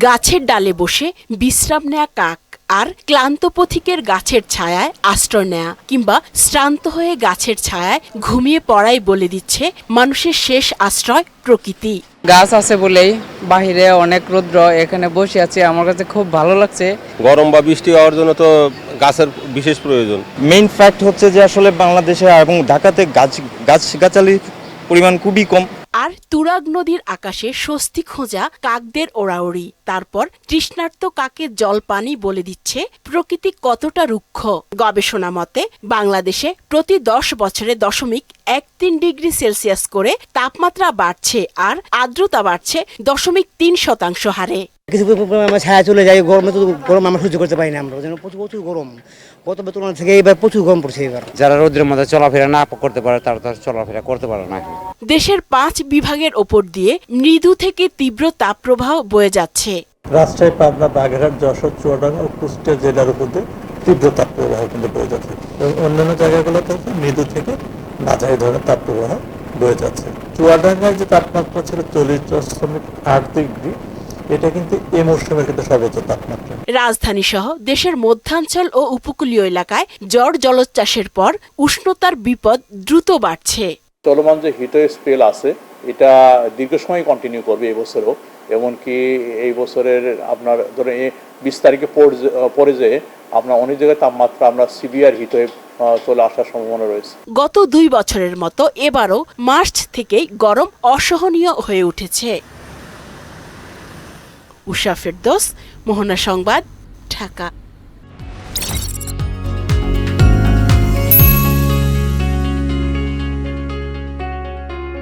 গাছের ডালে বসে বিশ্রাম নেয়া কাক, আর ক্লান্ত পথিকের গাছের ছায়ায় আশ্রয় নেয়া কিংবা শ্রান্ত হয়ে গাছের ছায়ায় ঘুমিয়ে পড়াই বলে দিচ্ছে মানুষের শেষ আশ্রয় প্রকৃতি। গাছ আছে বলেই বাহিরে অনেক রৌদ্র, এখানে বসে আছি, আমার কাছে খুব ভালো লাগছে। গরম বা বৃষ্টি হওয়ার জন্য তো গাছের বিশেষ প্রয়োজন। মেইন ফ্যাক্ট হচ্ছে যে আসলে বাংলাদেশে এবং ঢাকাতে গাছগাছালির পরিমাণ খুবই কম। আর তুরাগ নদীর আকাশে স্বস্তি খোঁজা কাকদের ওড়াওড়ি, তারপর তৃষ্ণার্ত কাকের জলপানি বলে দিচ্ছে প্রকৃতি কতটা রুক্ষ। গবেষণা মতে বাংলাদেশে প্রতি 10 বছরে 0.13 ডিগ্রি সেলসিয়াস করে তাপমাত্রা বাড়ছে, আর আর্দ্রতা বাড়ছে 0.3% হারে। কিছু আমরা ছায়া চলে যাই, গরমে তো গরম আমরা সহ্য করতে পারি না, আমরা যেন প্রচুর গরম, গত তুলনা থেকে এবার প্রচুর গরম পড়ছে। এবার যারা রৌদ্রের মধ্যে চলাফেরা না করতে পারে তারা তো চলাফেরা করতে পারে না। দেশের 5 বিভাগের ওপর দিয়ে মৃদু থেকে তীব্র তাপপ্রবাহ বয়ে যাচ্ছে। রাজশাহী, পাবনা, বাগেরহাট, যশোর, চুয়াডাঙ্গা ও কুষ্টিয়া জেলার উপর দিয়ে তীব্র তাপপ্রবাহ কিন্তু বয়ে যাচ্ছে, এবং অন্যান্য জায়গাগুলোতে মৃদু থেকে মাঝারি ধরনের তাপপ্রবাহ বয়ে যাচ্ছে। চুয়াডাঙ্গায় যে তাপমাত্রা ছিল 40.8 ডিগ্রি, এটা কিন্তু এই মৌসুমের কিন্তু সর্বোচ্চ তাপমাত্রা। রাজধানী সহ দেশের মধ্যাঞ্চল ও উপকূলীয় এলাকায় ঝড় জলোচ্ছ্বাসের পর উষ্ণতার বিপদ দ্রুত বাড়ছে। চলমান যে হিট স্পেল আছে এটা দীর্ঘ সময় কন্টিনিউ করবে এই বছরও, এমনকি এই বছরের আপনার ধরেন 20 তারিখে পরে যে আপনার অনেক জায়গায় তাপমাত্রা আমরা সিভিয়ার হিট ওয়েভ চলে আসার সম্ভাবনা রয়েছে। গত 2 বছরের মতো এবারও মার্চ থেকেই গরম অসহনীয় হয়ে উঠেছে। উষা ফেরদৌস, মোহনা সংবাদ, ঢাকা।